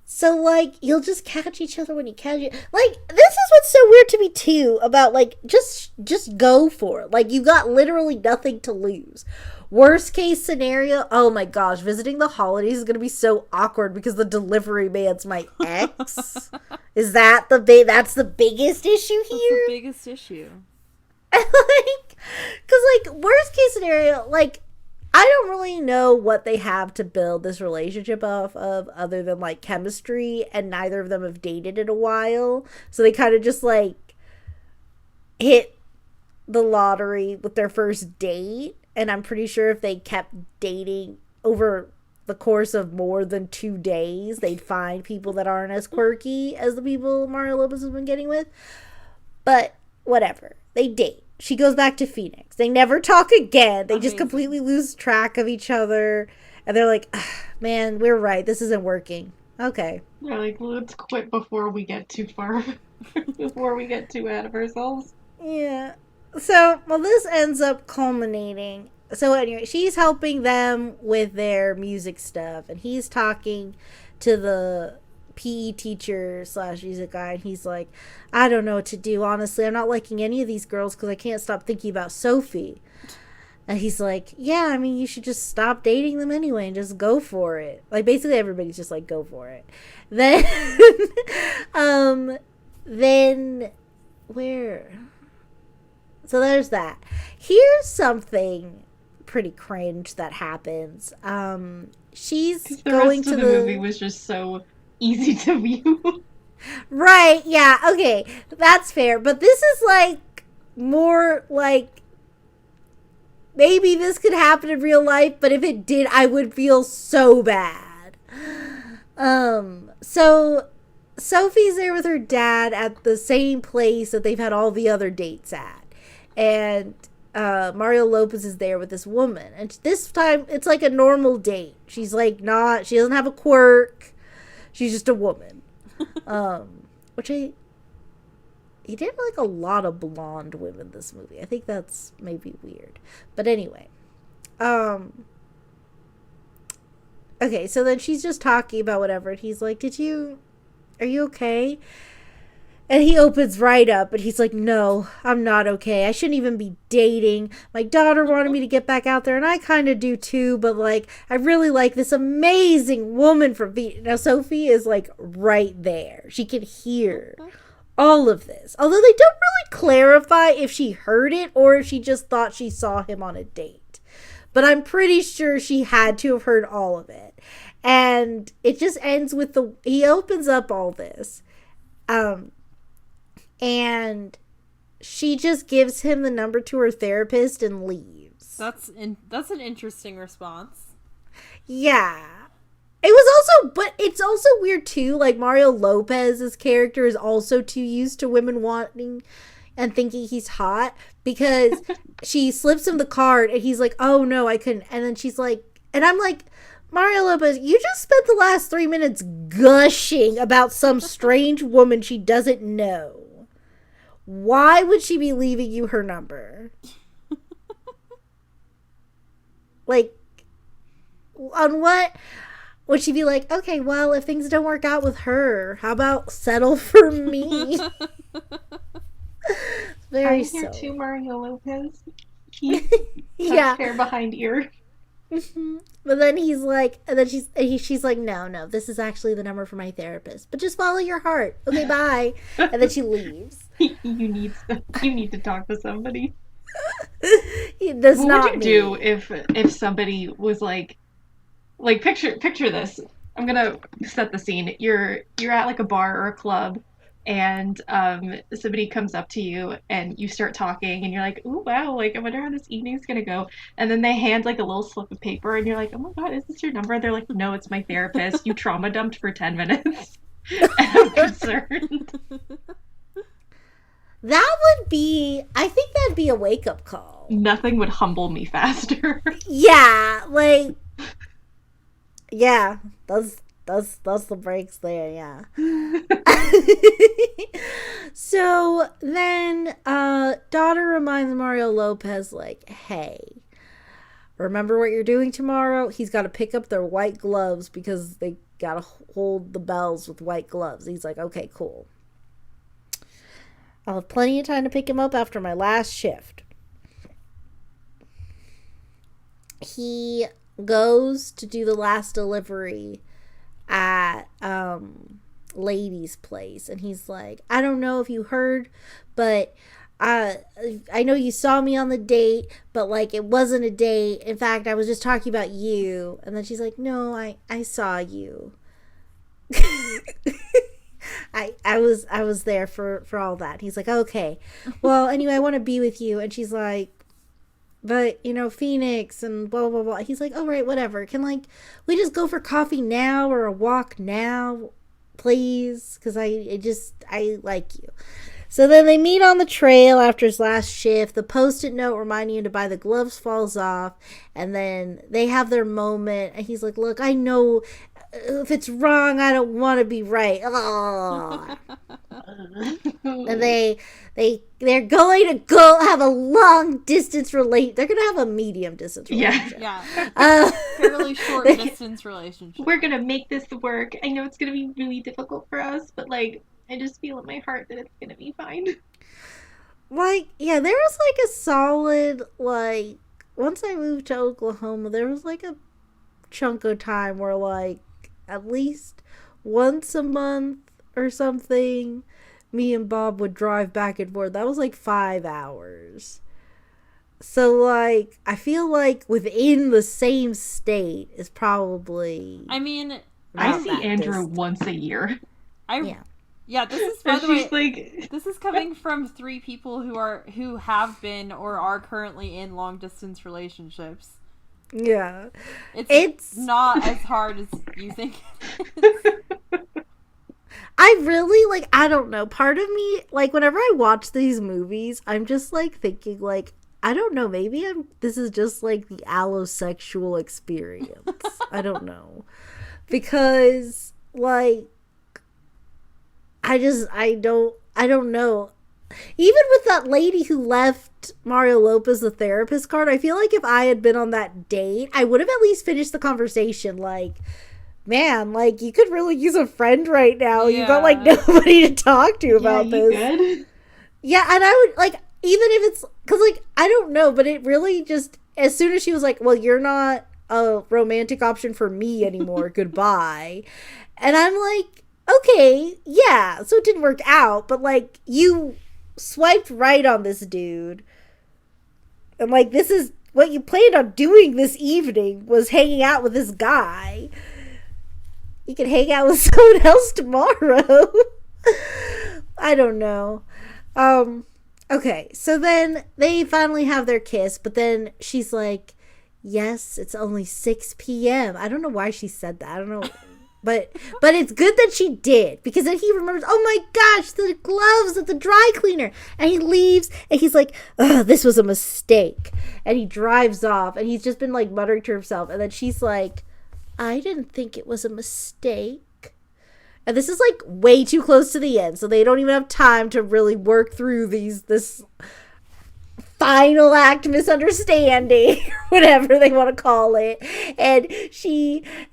So, like, you'll just catch each other when you catch it. Like, this is what's so weird to me, too, about, like, just go for it. Like, you got literally nothing to lose. Worst case scenario, oh my gosh, visiting the holidays is going to be so awkward because the delivery man's my ex. Is that that's the biggest issue here? That's the biggest issue. Like, because, like, worst case scenario, like, I don't really know what they have to build this relationship off of other than, like, chemistry, and neither of them have dated in a while. So they kind of just, like, hit the lottery with their first date. And I'm pretty sure if they kept dating over the course of more than 2 days, they'd find people that aren't as quirky as the people Mario Lopez has been getting with. But whatever. They date. She goes back to Phoenix. They never talk again. They just completely lose track of each other. And they're like, man, we're right. This isn't working. Okay. They're like, let's quit before we get too far. Before we get too ahead of ourselves. Yeah. So, well, this ends up culminating. So anyway, she's helping them with their music stuff. And he's talking to the PE teacher / music guy, and he's like, I don't know what to do, honestly. I'm not liking any of these girls because I can't stop thinking about Sophie. And he's like, yeah, I mean, you should just stop dating them anyway and just go for it. Like, basically everybody's just like, go for it. Then, then, where? So there's that. Here's something pretty cringe that happens. She's The going rest to of the movie was just so easy to view. Right, yeah, okay, that's fair. But this is like more like maybe this could happen in real life, but if it did, I would feel so bad. So Sophie's there with her dad at the same place that they've had all the other dates at. And Mario Lopez is there with this woman. And this time, it's like a normal date. She's like she doesn't have a quirk. She's just a woman. Which he did like a lot of blonde women this movie. I think that's maybe weird. But anyway. Okay, so then she's just talking about whatever. And he's like, are you okay? And he opens right up and he's like, no, I'm not okay. I shouldn't even be dating. My daughter wanted me to get back out there and I kind of do too. But like, I really like this amazing woman from Vietnam. Now, Sophie is like right there. She can hear all of this. Although they don't really clarify if she heard it or if she just thought she saw him on a date. But I'm pretty sure she had to have heard all of it. And it just ends with he opens up all this. And she just gives him the number to her therapist and leaves. That's an interesting response. Yeah. But it's also weird too. Like Mario Lopez's character is also too used to women wanting and thinking he's hot because she slips him the card and he's like, oh no, I couldn't. And then she's like, and I'm like, Mario Lopez, you just spent the last 3 minutes gushing about some strange woman she doesn't know. Why would she be leaving you her number? Like, on what? Would she be like, okay, well, if things don't work out with her, how about settle for me? Very I'm here too, Mario Lopez. Yeah. Hair behind ear. But then he's like, and then she's like, no, this is actually the number for my therapist. But just follow your heart. Okay, bye. And then she leaves. You need to talk to somebody. That's what not would you do if somebody was like picture this. I'm gonna set the scene. You're at like a bar or a club, and somebody comes up to you and you start talking and you're like, ooh, wow, like I wonder how this evening's gonna go. And then they hand like a little slip of paper and you're like, oh my god, is this your number? And they're like, no, it's my therapist. You trauma dumped for 10 minutes. And I'm concerned. I think that'd be a wake-up call. Nothing would humble me faster. Yeah, like, yeah, that's the breaks there, yeah. So then daughter reminds Mario Lopez, like, hey, remember what you're doing tomorrow? He's got to pick up their white gloves because they got to hold the bells with white gloves. He's like, okay, cool. I'll have plenty of time to pick him up after my last shift. He goes to do the last delivery at Lady's place, and he's like, I don't know if you heard, but I know you saw me on the date, but like it wasn't a date. In fact, I was just talking about you. And then she's like, no, I saw you. I was there for all that. He's like, okay, well, anyway, I want to be with you. And she's like, but Phoenix and blah blah blah. He's like, all right, whatever. Can we just go for coffee now or a walk now, please? Because I like you. So then they meet on the trail after his last shift. The Post-it note reminding him to buy the gloves falls off, and then they have their moment. And he's like, look, I know if it's wrong, I don't want to be right. Oh. And they're going to go have a long distance They're going to have a medium distance relationship. Yeah. Fairly short distance relationship. We're going to make this work. I know it's going to be really difficult for us, but I just feel in my heart that it's going to be fine. There was a solid once I moved to Oklahoma, there was like a chunk of time where like at least once a month or something, me and Bob would drive back and forth. That was like 5 hours. So like I feel like within the same state is probably I mean, I not see that Andrew distant. once a year. I Yeah. yeah. This is, by And the she's way, like, this is coming from three people who have been or are currently in long distance relationships. Yeah. It's not as hard as you think. I really like I don't know. Part of me like whenever I watch these movies, I'm just like thinking like I don't know, maybe this is just like the allosexual experience. I don't know. Because like I don't know. Even with that lady who left Mario Lopez the therapist card, I feel like if I had been on that date, I would have at least finished the conversation like, man, like you could really use a friend right now. You got like Yeah. nobody to talk to yeah, about you this. good? Yeah, and I would like even if it's cuz like I don't know, but it really just as soon as she was like, "Well, you're not a romantic option for me anymore. Goodbye." And I'm like, "Okay, yeah. So it didn't work out, but like you swiped right on this dude. And like this is what you planned on doing this evening was hanging out with this guy. You can hang out with someone else tomorrow." I don't know. Okay, so then they finally have their kiss, but then she's like, "Yes, it's only 6 p.m." I don't know why she said that. I don't know. But it's good that she did because then he remembers, "Oh my gosh, the gloves at the dry cleaner." And he leaves and he's like, "Ugh, this was a mistake." And he drives off and he's just been like muttering to himself, and then she's like, "I didn't think it was a mistake." And this is like way too close to the end, so they don't even have time to really work through this final act misunderstanding, whatever they want to call it. And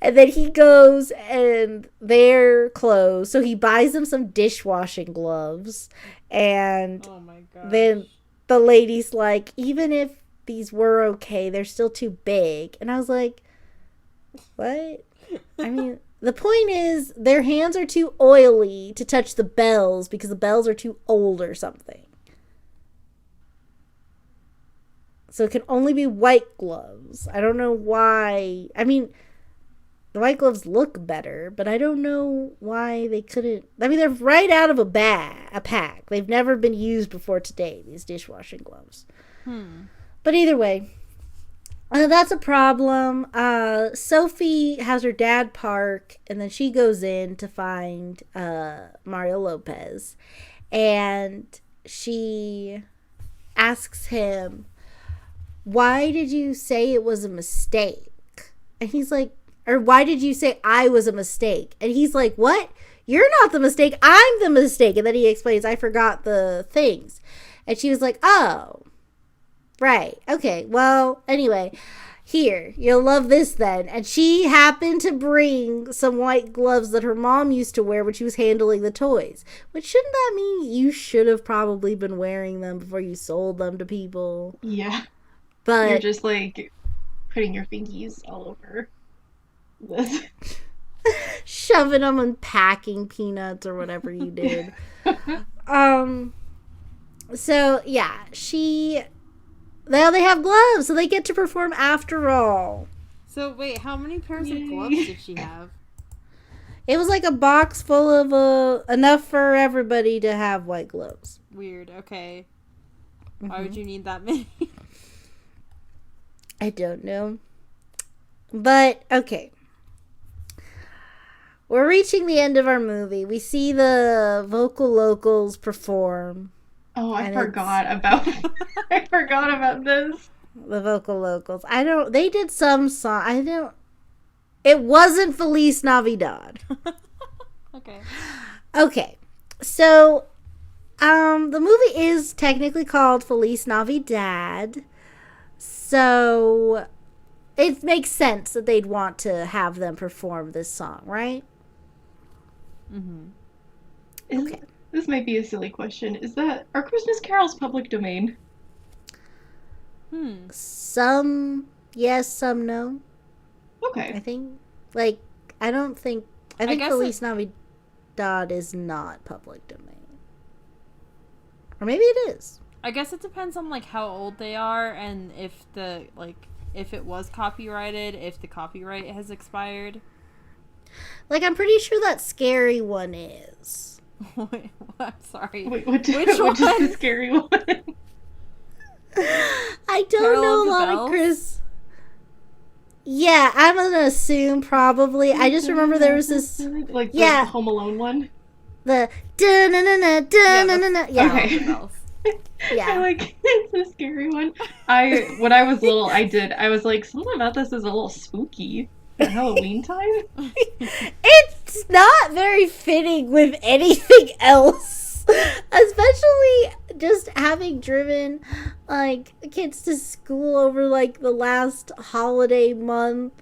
then he goes and they're closed, so he buys them some dishwashing gloves. And Oh my god. then the lady's like, "Even if these were okay, they're still too big." And I was like, what? I mean, the point is their hands are too oily to touch the bells because the bells are too old or something. So it can only be white gloves. I don't know why. I mean, the white gloves look better, but I don't know why they couldn't. I mean, they're right out of a pack. They've never been used before today, these dishwashing gloves. But either way, that's a problem. Sophie has her dad park, and then she goes in to find Mario Lopez. And she asks him, "Why did you say it was a mistake?" And he's like, or "Why did you say I was a mistake?" And he's like, "What? You're not the mistake. I'm the mistake." And then he explains, "I forgot the things." And she was like, "Oh, right. Okay. Well, anyway, here, you'll love this then." And she happened to bring some white gloves that her mom used to wear when she was handling the toys. Which shouldn't that mean you should have probably been wearing them before you sold them to people? Yeah. But You're just like putting your fingies all over this. shoving them and packing peanuts or whatever you did. So yeah, now they have gloves, so they get to perform after all. So wait, how many pairs of gloves did she have? It was like a box full of enough for everybody to have white gloves. Weird. Okay. Why would you need that many? I don't know. But okay. We're reaching the end of our movie. We see the vocal locals perform. Oh, I And forgot about I forgot about this. The vocal locals. They did some song. It wasn't Feliz NaviDad. Okay. Okay. So, the movie is technically called Feliz NaviDad. So, it makes sense that they'd want to have them perform this song, right? Okay. This might be a silly question. Are Christmas carols public domain? Some yes, some no. I Okay. think. Like, I don't think. I I think guess Feliz Navidad is not public domain. Or maybe it is. I guess it depends on like how old they are and if the like if it was copyrighted, if the copyright has expired. Like, I'm pretty sure that scary one is. Wait, what? Sorry. Wait, which Which is the one? scary one? I don't Carol know of a the lot Bells? of Chris. Yeah, I'm gonna assume probably. I just remember there was this. Like Yeah. the Home Alone one. The da-na-na-na, da-na-na-na. Yeah. Okay. The Bells. I Yeah. like it's a scary one. When I was little, I was like, something about this is a little spooky at Halloween time. It's not very fitting with anything else. Especially just having driven like kids to school over like the last holiday month.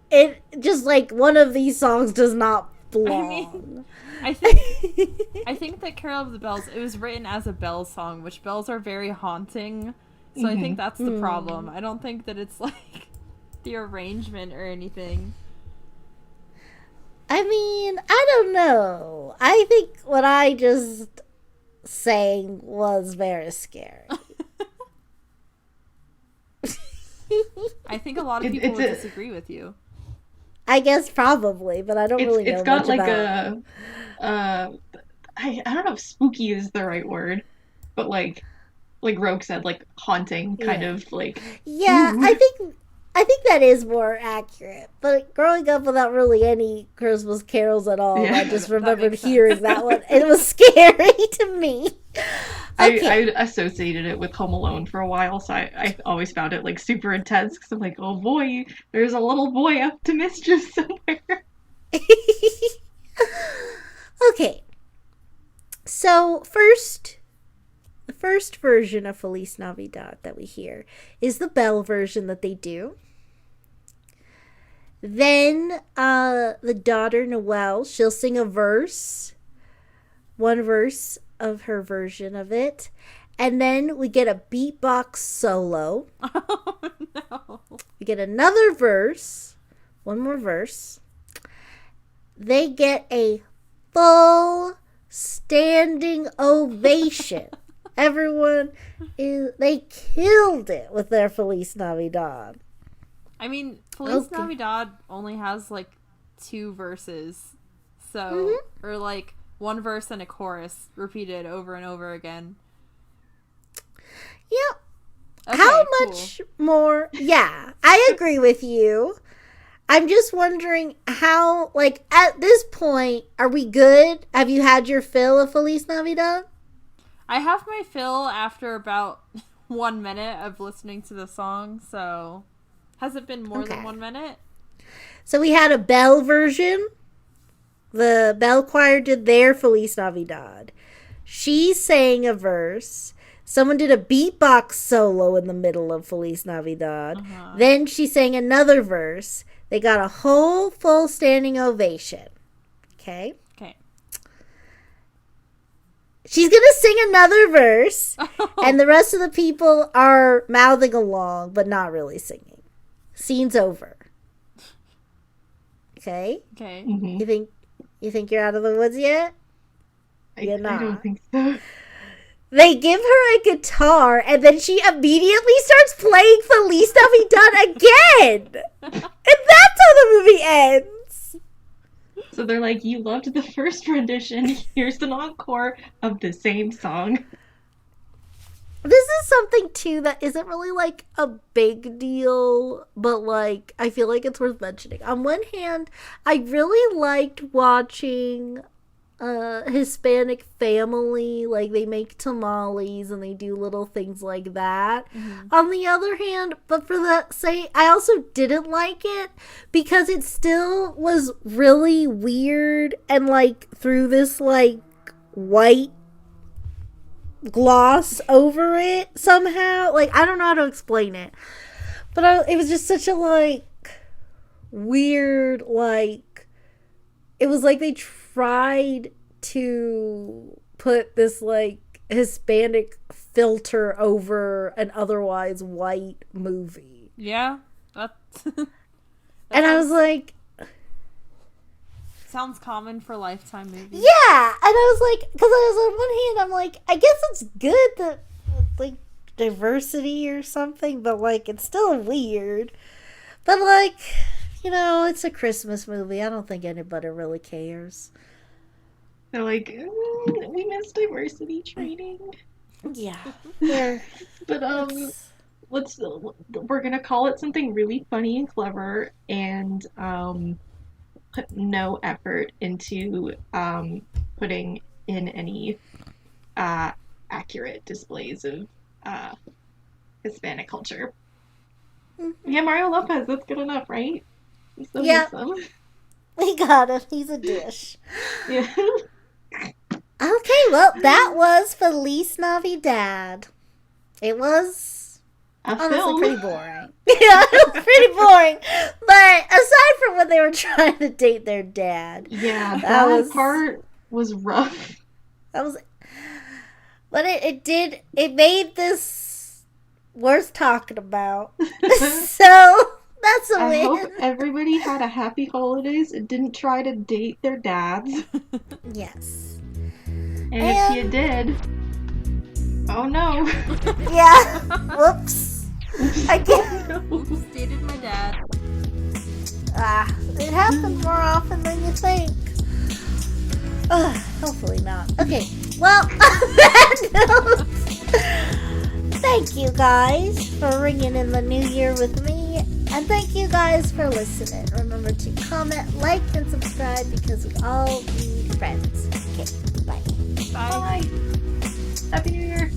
It just like one of these songs does not belong. I think that Carol of the Bells, it was written as a bells song, which bells are very haunting. So I think that's the problem. I don't think that it's like the arrangement or anything. I mean, I don't know. I think what I just sang was very scary. I think a lot of people would disagree with you. I guess probably, but I don't really know It's got much like about I don't know if spooky is the right word, but like Rogue said, like haunting kind Yeah. of like. Yeah, Ooh. I think that is more accurate. But growing up without really any Christmas carols at all, Yeah. I just That remembered makes sense. hearing that one. It was scary to me. Okay. I associated it with Home Alone for a while, so I always found it like super intense because I'm like, oh boy, there's a little boy up to mischief somewhere. Okay. So the first version of Feliz Navidad that we hear is the Bell version that they do. Then the daughter Noelle, she'll sing a verse, one verse of her version of it, and then we get a beatbox solo. Oh no. We get another verse, one more verse. They get a full standing ovation. Everyone they killed it with their Feliz Navidad. I mean, Feliz Okay. Navidad only has like 2 verses. So, Mm-hmm. or like one verse and a chorus repeated over and over again. Yep. Okay, How cool. much more? Yeah, I agree with you. I'm just wondering how, like, at this point, are we good? Have you had your fill of Feliz Navidad? I have my fill after about 1 minute of listening to the song, so has it been more Okay. than 1 minute? So we had a Bell version. The Bell Choir did their Feliz Navidad. She sang a verse. Someone did a beatbox solo in the middle of Feliz Navidad. Then she sang another verse. They got a whole full standing ovation. Okay. Okay. She's going to sing another verse. And the rest of the people are mouthing along, but not really singing. Scene's over. Okay. Okay. Mhm. You think you're out of the woods yet? You're I not. don't think so. They give her a guitar, and then she immediately starts playing Feliz Navidad again. And that's how the movie ends. So they're like, you loved the first rendition. Here's an encore of the same song. This is something, too, that isn't really, like, a big deal, but, like, I feel like it's worth mentioning. On one hand, I really liked watching Hispanic family, like, they make tamales and they do little things like that. On the other hand, but for that sake, I also didn't like it because it still was really weird and, like, through this, like, white gloss over it somehow. Like, I don't know how to explain it, but it was just such a, like, weird, like, it was like they tried to put this, like, Hispanic filter over an otherwise white movie. Yeah, that And I was like, sounds common for Lifetime movies. yeah. And I was like, because I was on one hand, I'm like, I guess it's good that, like, diversity or something, but, like, it's still weird. But, like, you know, it's a Christmas movie. I don't think anybody really cares. They're like, we miss diversity training. Yeah. But we're gonna call it something really funny and clever, and put no effort into putting in any accurate displays of Hispanic culture. Yeah, Mario Lopez, that's good enough, right? He's so Yeah. handsome. We got him. He's a dish. Yeah. Okay, well, that was Feliz NaviDad. It was honestly Film. pretty boring. Yeah, it was pretty boring. But aside from when they were trying to date their dad, Yeah, That that was- part was rough. that was. But it made this worth talking about. So that's a I win. hope everybody had a happy holidays and didn't try to date their dads. Yes. And if you did, oh no. Yeah. Whoops. I can't. Oops, dated my dad. It happens more often than you think. Hopefully not. Okay, well, on that note, thank you guys for ringing in the new year with me, and thank you guys for listening. Remember to comment, like, and subscribe because we all need friends. Okay, bye. Bye. Bye. Happy New Year.